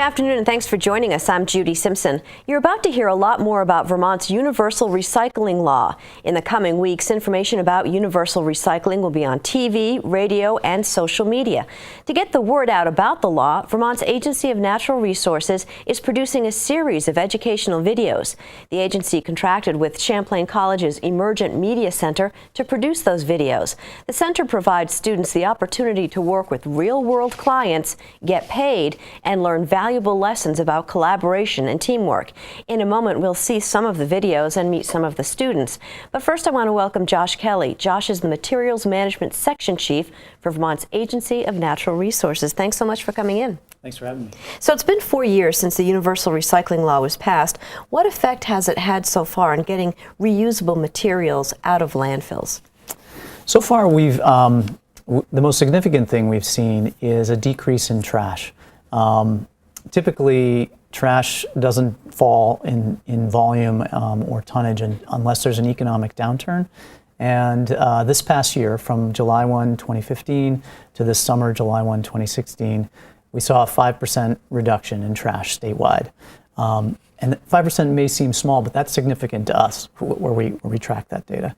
afternoon, and thanks for joining us. I'm Judy Simpson. You're about to hear a lot more about Vermont's universal recycling law. In the coming weeks, information about universal recycling will be on TV, radio, and social media. To get the word out about the law, Vermont's Agency of Natural Resources is producing a series of educational videos. The agency contracted with Champlain College's Emergent Media Center to produce those videos. The center provides students the opportunity to work with real-world clients, get paid, and learn valuable lessons about collaboration and teamwork. In a moment, we'll see some of the videos and meet some of the students. But first, I want to welcome Josh Kelly. Josh is the Materials Management Section Chief for Vermont's Agency of Natural Resources. Thanks so much for coming in. Thanks for having me. So it's been 4 years since the universal recycling law was passed. What effect has it had so far in getting reusable materials out of landfills? So far, the most significant thing we've seen is a decrease in trash. Typically, trash doesn't fall in volume or tonnage unless there's an economic downturn. And this past year, from July 1, 2015 to this summer, July 1, 2016, we saw a 5% reduction in trash statewide. And 5% may seem small, but that's significant to us where we track that data.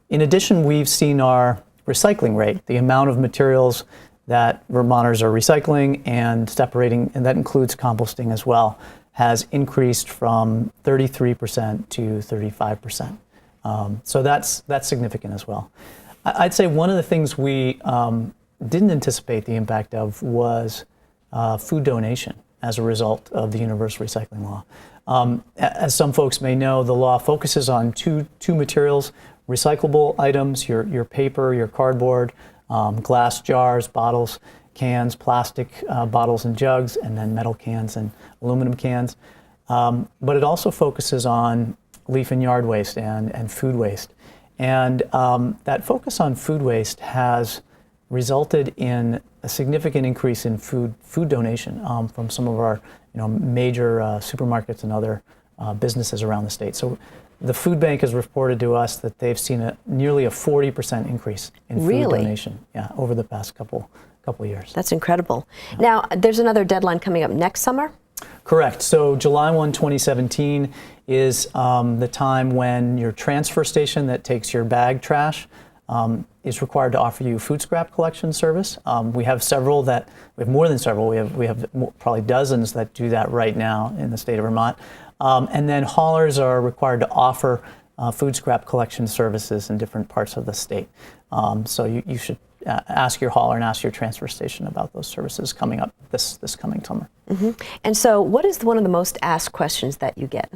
In addition, we've seen our recycling rate, the amount of materials that Vermonters are recycling and separating, and that includes composting as well, has increased from 33% to 35%. So that's significant as well. I'd say one of the things we didn't anticipate the impact of was food donation as a result of the universal recycling law. As some folks may know, the law focuses on two materials: recyclable items, your paper, your cardboard, glass jars, bottles, cans, plastic bottles and jugs, and then metal cans and aluminum cans. But it also focuses on leaf and yard waste and food waste. And that focus on food waste has resulted in a significant increase in food donation from some of our major supermarkets and other businesses around the state. So the food bank has reported to us that they've seen nearly a 40% increase in food donation over the past couple years. That's incredible. Yeah. Now, there's another deadline coming up next summer? Correct. So July 1, 2017 is the time when your transfer station that takes your bag trash is required to offer you food scrap collection service. We have more than several. We have probably dozens that do that right now in the state of Vermont. And then haulers are required to offer food scrap collection services in different parts of the state. So you should ask your hauler and ask your transfer station about those services coming up this coming summer. Mm-hmm. And so what is one of the most asked questions that you get?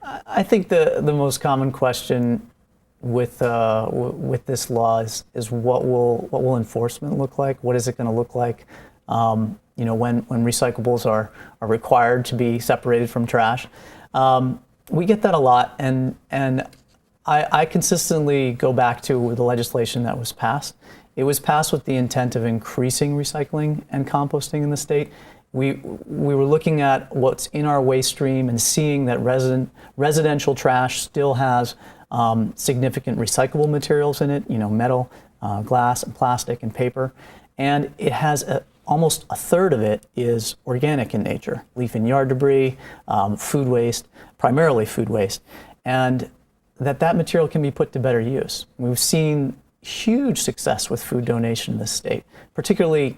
I think the most common question with this law is what will enforcement look like? What is it going to look like? When recyclables are required to be separated from trash. We get that a lot, and I consistently go back to the legislation that was passed. It was passed with the intent of increasing recycling and composting in the state. We were looking at what's in our waste stream and seeing that residential trash still has significant recyclable materials in it, metal, glass, and plastic, and paper. And it has almost a third of it is organic in nature: leaf and yard debris, food waste, primarily food waste, and that material can be put to better use. We've seen huge success with food donation in this state, particularly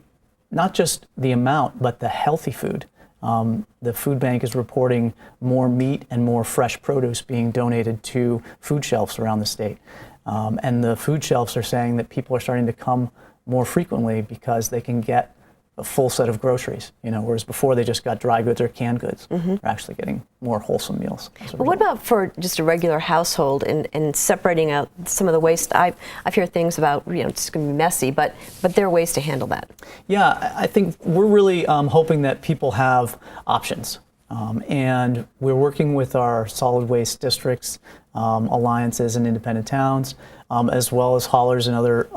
not just the amount, but the healthy food. The food bank is reporting more meat and more fresh produce being donated to food shelves around the state. And the food shelves are saying that people are starting to come more frequently because they can get a full set of groceries, whereas before they just got dry goods or canned goods. Mm-hmm. They're actually getting more wholesome meals. But what about for just a regular household and separating out some of the waste? I've heard things about, it's going to be messy, but there are ways to handle that. Yeah, I think we're really hoping that people have options. And we're working with our solid waste districts, alliances, and independent towns, as well as haulers and other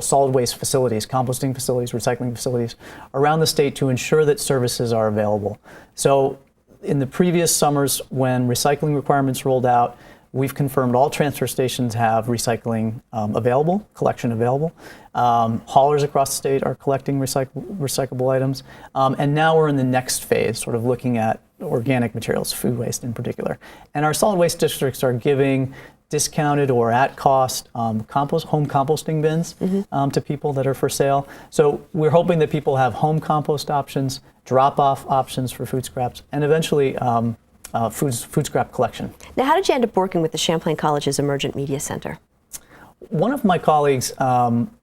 solid waste facilities, composting facilities, recycling facilities around the state to ensure that services are available. So in the previous summers when recycling requirements rolled out, we've confirmed all transfer stations have recycling available, collection available. Haulers across the state are collecting recyclable items. And now we're in the next phase, sort of looking at organic materials, food waste in particular. And our solid waste districts are giving discounted or at cost home composting bins to people that are for sale. So we're hoping that people have home compost options, drop-off options for food scraps, and eventually food scrap collection. Now, how did you end up working with the Champlain College's Emergent Media Center? One of my colleagues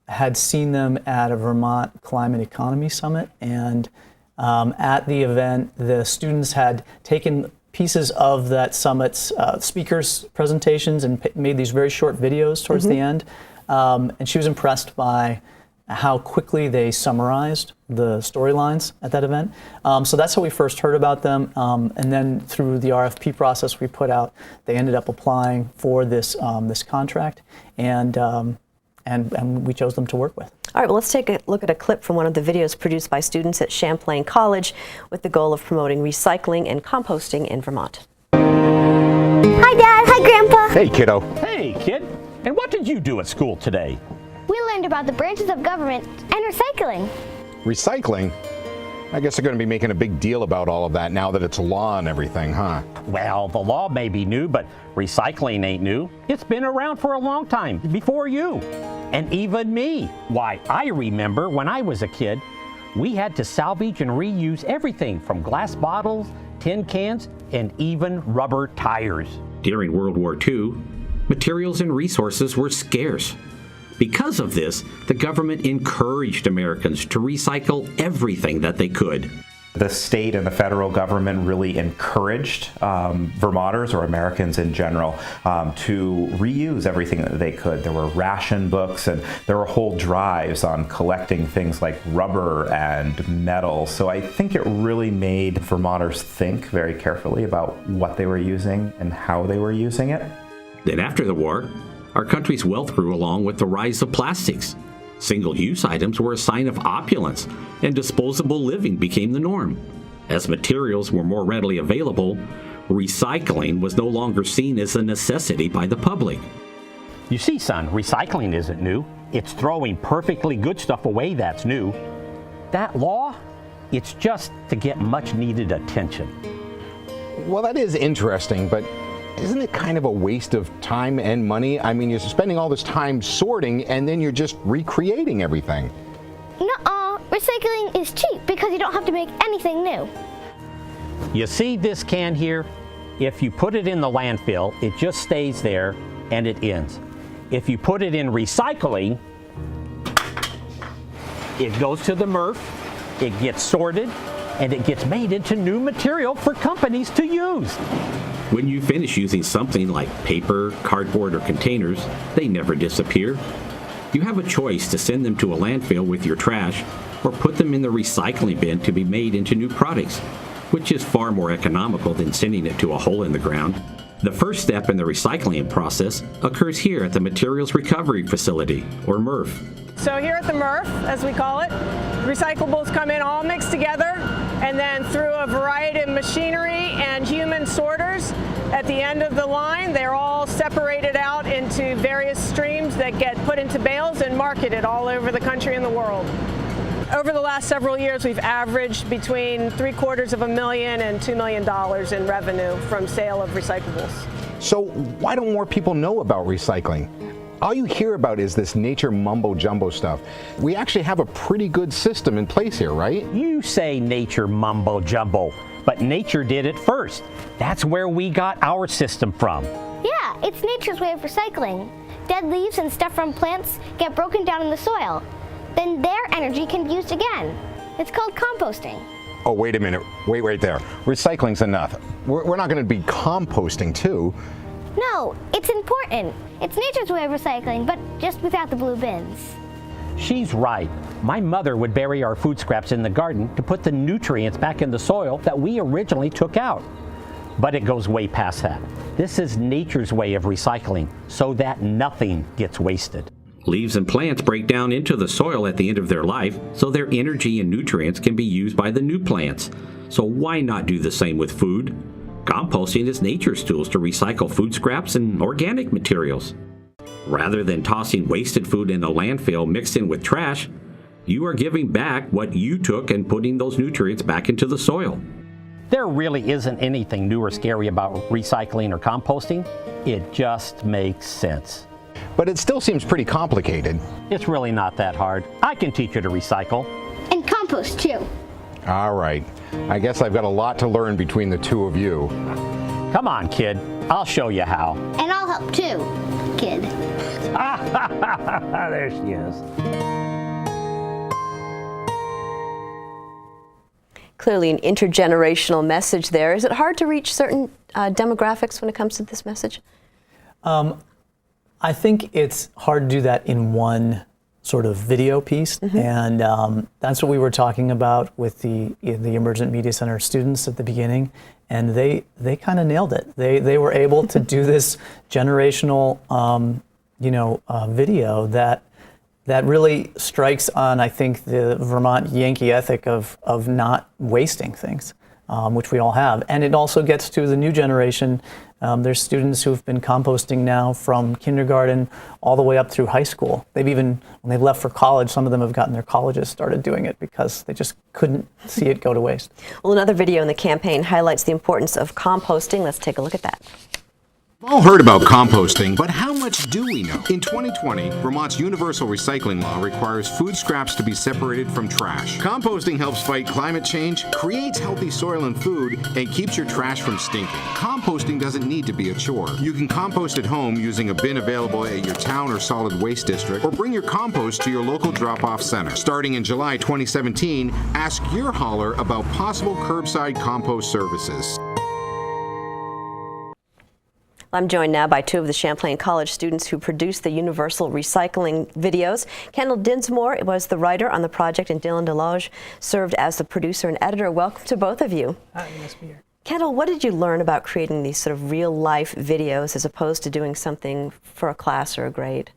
had seen them at a Vermont Climate Economy Summit, and at the event, the students had taken pieces of that summit's speakers' presentations and made these very short videos towards the end. And she was impressed by how quickly they summarized the storylines at that event. So that's how we first heard about them. And then through the RFP process we put out, they ended up applying for this this contract, and we chose them to work with. All right, well, let's take a look at a clip from one of the videos produced by students at Champlain College with the goal of promoting recycling and composting in Vermont. Hi, Dad. Hi, Grandpa. Hey, kiddo. Hey, kid. And what did you do at school today? We learned about the branches of government and recycling. Recycling? I guess they're going to be making a big deal about all of that now that it's law and everything, huh? Well, the law may be new, but recycling ain't new. It's been around for a long time, before you. And even me. Why, I remember when I was a kid, we had to salvage and reuse everything from glass bottles, tin cans, and even rubber tires. During World War II, materials and resources were scarce. Because of this, the government encouraged Americans to recycle everything that they could. The state and the federal government really encouraged Vermonters, or Americans in general, to reuse everything that they could. There were ration books, and there were whole drives on collecting things like rubber and metal. So I think it really made Vermonters think very carefully about what they were using and how they were using it. Then after the war, our country's wealth grew along with the rise of plastics. Single-use items were a sign of opulence, and disposable living became the norm. As materials were more readily available, recycling was no longer seen as a necessity by the public. You see, son, recycling isn't new. It's throwing perfectly good stuff away that's new. That law, it's just to get much needed attention. Well, that is interesting, but isn't it kind of a waste of time and money? I mean, you're spending all this time sorting and then you're just recreating everything. Nuh-uh. Recycling is cheap because you don't have to make anything new. You see this can here? If you put it in the landfill, it just stays there and it ends. If you put it in recycling, it goes to the MRF, it gets sorted, and it gets made into new material for companies to use. When you finish using something like paper, cardboard, or containers, they never disappear. You have a choice to send them to a landfill with your trash or put them in the recycling bin to be made into new products, which is far more economical than sending it to a hole in the ground. The first step in the recycling process occurs here at the Materials Recovery Facility, or MRF. So here at the MRF, as we call it, recyclables come in all mixed together, and then through a variety of machinery and human sorters, at the end of the line, they're all separated out into various streams that get put into bales and marketed all over the country and the world. Over the last several years, we've averaged between $750,000 and $2 million in revenue from sale of recyclables. So why don't more people know about recycling? All you hear about is this nature mumbo-jumbo stuff. We actually have a pretty good system in place here, right? You say nature mumbo-jumbo, but nature did it first. That's where we got our system from. Yeah, it's nature's way of recycling. Dead leaves and stuff from plants get broken down in the soil. Then their energy can be used again. It's called composting. Oh, wait a minute. Wait right there. Recycling's enough. We're not going to be composting, too. No, it's important. It's nature's way of recycling, but just without the blue bins. She's right. My mother would bury our food scraps in the garden to put the nutrients back in the soil that we originally took out. But it goes way past that. This is nature's way of recycling so that nothing gets wasted. Leaves and plants break down into the soil at the end of their life, so their energy and nutrients can be used by the new plants. So why not do the same with food? Composting is nature's tools to recycle food scraps and organic materials. Rather than tossing wasted food in a landfill mixed in with trash, you are giving back what you took and putting those nutrients back into the soil. There really isn't anything new or scary about recycling or composting. It just makes sense. But it still seems pretty complicated. It's really not that hard. I can teach you to recycle. And compost too. All right. I guess I've got a lot to learn between the two of you. Come on, kid. I'll show you how. And I'll help too, kid. There she is. Clearly an intergenerational message there. Is it hard to reach certain demographics when it comes to this message? I think it's hard to do that in one sort of video piece, and that's what we were talking about with the Emergent Media Center students at the beginning, and they kind of nailed it. They were able to do this generational video that really strikes on, I think, the Vermont Yankee ethic of not wasting things, which we all have. And it also gets to the new generation. There's students who've been composting now from kindergarten all the way up through high school. They've even, when they've left for college, some of them have gotten their colleges started doing it because they just couldn't see it go to waste. Well, another video in the campaign highlights the importance of composting. Let's take a look at that. We've all heard about composting, but how much do we know? In 2020, Vermont's universal recycling law requires food scraps to be separated from trash. Composting helps fight climate change, creates healthy soil and food, and keeps your trash from stinking. Composting doesn't need to be a chore. You can compost at home using a bin available at your town or solid waste district, or bring your compost to your local drop-off center. Starting in July 2017, ask your hauler about possible curbside compost services. I'm joined now by two of the Champlain College students who produced the universal recycling videos. Kendall Dinsmore was the writer on the project, and Dylan Deloge served as the producer and editor. Welcome to both of you. Hi, nice to be here. Kendall, what did you learn about creating these sort of real-life videos as opposed to doing something for a class or a grade?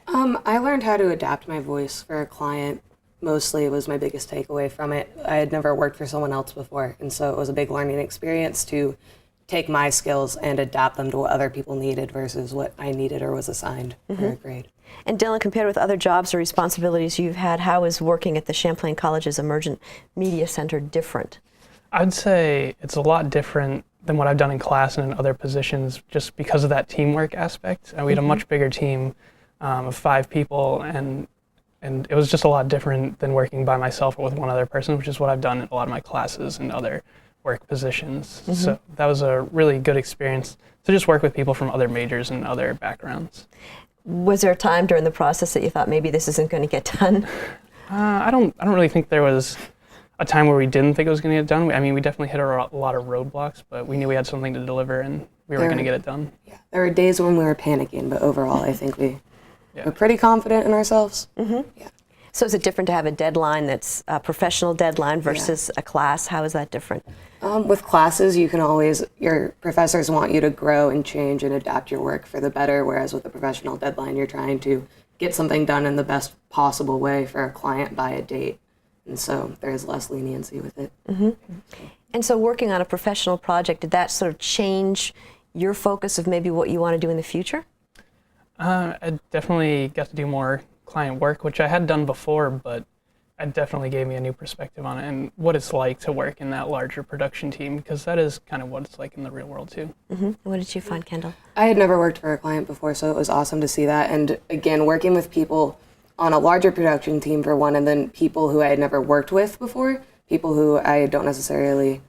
I learned how to adapt my voice for a client. Mostly, it was my biggest takeaway from it. I had never worked for someone else before, and so it was a big learning experience to take my skills and adapt them to what other people needed versus what I needed or was assigned for a grade. And Dylan, compared with other jobs or responsibilities you've had, how is working at the Champlain College's Emergent Media Center different? I'd say it's a lot different than what I've done in class and in other positions just because of that teamwork aspect. We had a much bigger team of 5 people, and it was just a lot different than working by myself or with one other person, which is what I've done in a lot of my classes and other work positions. So that was a really good experience to just work with people from other majors and other backgrounds. Was there a time during the process that you thought maybe this isn't going to get done? I don't really think there was a time where we didn't think it was going to get done. I mean, we definitely hit a lot of roadblocks, but we knew we had something to deliver and we were going to get it done. Yeah, there were days when we were panicking, but overall I think we were pretty confident in ourselves. Yeah. So is it different to have a deadline that's a professional deadline versus a class? How is that different? With classes, you can always, your professors want you to grow and change and adapt your work for the better, whereas with a professional deadline, you're trying to get something done in the best possible way for a client by a date. And so there's less leniency with it. And so working on a professional project, did that sort of change your focus of maybe what you want to do in the future? I definitely got to do more client work, which I had done before, but it definitely gave me a new perspective on it and what it's like to work in that larger production team, because that is kind of what it's like in the real world too. What did you find, Kendall? I had never worked for a client before, so it was awesome to see that. And again, working with people on a larger production team for one, and then people who I had never worked with before, people who I don't necessarily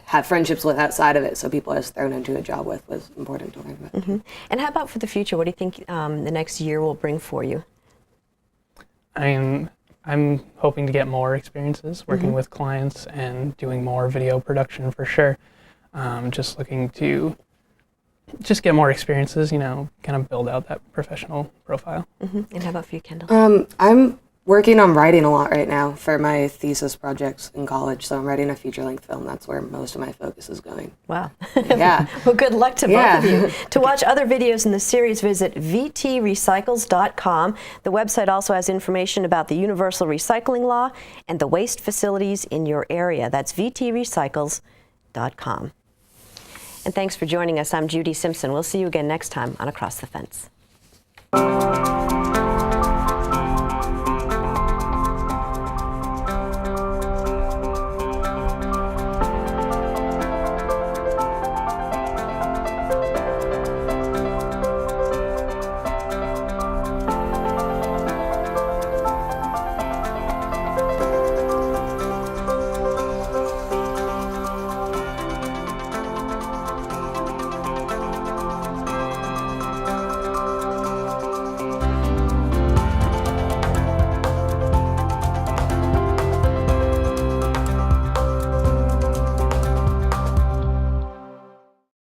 have friendships with outside of it, so people I was thrown into a job with was important to learn about. And how about for the future? What do you think the next year will bring for you? I'm hoping to get more experiences working with clients and doing more video production for sure. Just looking to just get more experiences, kind of build out that professional profile. And how about for you, Kendall? I'm working on writing a lot right now for my thesis projects in college, so I'm writing a feature-length film. That's where most of my focus is going. Wow. Yeah. Well, good luck to both of you. To watch other videos in the series, visit vtrecycles.com. The website also has information about the universal recycling law and the waste facilities in your area. That's vtrecycles.com. And thanks for joining us. I'm Judy Simpson. We'll see you again next time on Across the Fence.